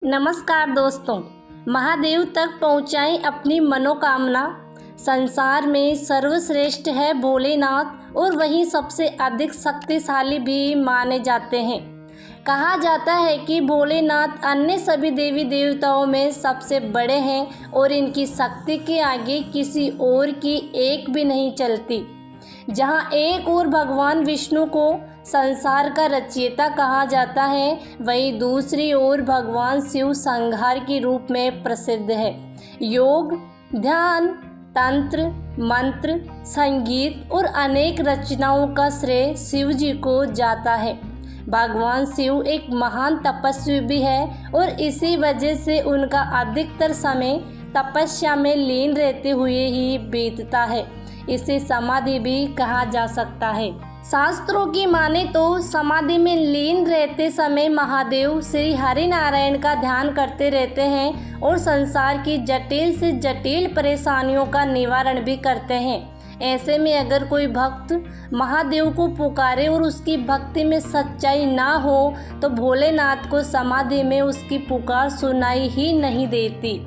नमस्कार दोस्तों, महादेव तक पहुँचाएं अपनी मनोकामना। संसार में सर्वश्रेष्ठ है भोलेनाथ और वहीं सबसे अधिक शक्तिशाली भी माने जाते हैं। कहा जाता है कि भोलेनाथ अन्य सभी देवी देवताओं में सबसे बड़े हैं और इनकी शक्ति के आगे किसी और की एक भी नहीं चलती। जहाँ एक ओर भगवान विष्णु को संसार का रचयिता कहा जाता है, वहीं दूसरी ओर भगवान शिव संहार के रूप में प्रसिद्ध है। योग, ध्यान, तंत्र, मंत्र, संगीत और अनेक रचनाओं का श्रेय शिव जी को जाता है। भगवान शिव एक महान तपस्वी भी है और इसी वजह से उनका अधिकतर समय तपस्या में लीन रहते हुए ही बीतता है। इसे समाधि भी कहा जा सकता है। शास्त्रों की माने तो समाधि में लीन रहते समय महादेव श्री हरि नारायण का ध्यान करते रहते हैं और संसार की जटिल से जटिल परेशानियों का निवारण भी करते हैं। ऐसे में अगर कोई भक्त महादेव को पुकारे और उसकी भक्ति में सच्चाई ना हो तो भोलेनाथ को समाधि में उसकी पुकार सुनाई ही नहीं देती।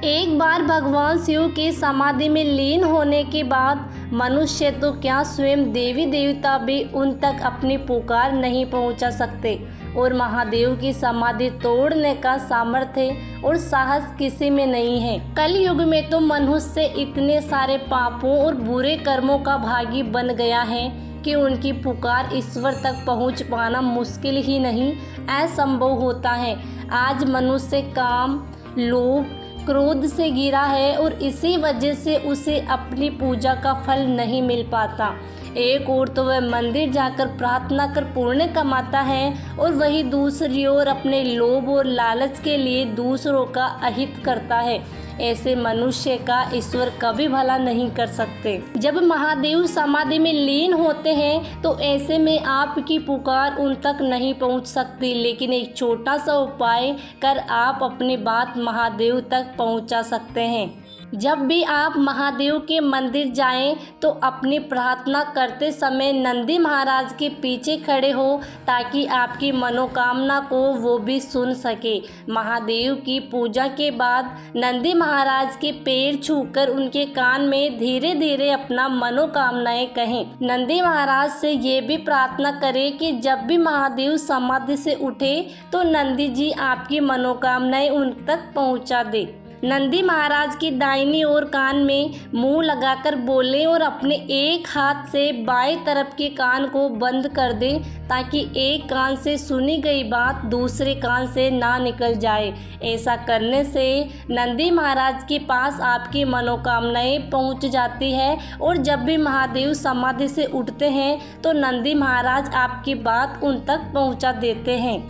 एक बार भगवान शिव के समाधि में लीन होने के बाद मनुष्य तो क्या, स्वयं देवी देवता भी उन तक अपनी पुकार नहीं पहुंचा सकते और महादेव की समाधि तोड़ने का सामर्थ्य और साहस किसी में नहीं है। कलयुग में तो मनुष्य इतने सारे पापों और बुरे कर्मों का भागी बन गया है कि उनकी पुकार ईश्वर तक पहुंच पाना मुश्किल ही नहीं, असंभव होता है। आज मनुष्य काम, लोभ, क्रोध से घिरा है और इसी वजह से उसे अपनी पूजा का फल नहीं मिल पाता। एक ओर तो वह मंदिर जाकर प्रार्थना कर पुण्य कमाता है और वहीं दूसरी ओर अपने लोभ और लालच के लिए दूसरों का अहित करता है। ऐसे मनुष्य का ईश्वर कभी भला नहीं कर सकते। जब महादेव समाधि में लीन होते हैं तो ऐसे में आपकी पुकार उन तक नहीं पहुंच सकती, लेकिन एक छोटा सा उपाय कर आप अपनी बात महादेव तक पहुंचा सकते हैं। जब भी आप महादेव के मंदिर जाएं तो अपनी प्रार्थना करते समय नंदी महाराज के पीछे खड़े हो ताकि आपकी मनोकामना को वो भी सुन सके। महादेव की पूजा के बाद नंदी महाराज के पैर छूकर उनके कान में धीरे धीरे अपना मनोकामनाएं कहें। नंदी महाराज से ये भी प्रार्थना करें कि जब भी महादेव समाधि से उठे तो नंदी जी आपकी मनोकामनाएं उन तक पहुंचा दे। नंदी महाराज की दाहिनी ओर कान में मुंह लगाकर बोलें और अपने एक हाथ से बाएं तरफ के कान को बंद कर दें ताकि एक कान से सुनी गई बात दूसरे कान से ना निकल जाए। ऐसा करने से नंदी महाराज के पास आपकी मनोकामनाएं पहुंच जाती है और जब भी महादेव समाधि से उठते हैं तो नंदी महाराज आपकी बात उन तक पहुंचा देते हैं।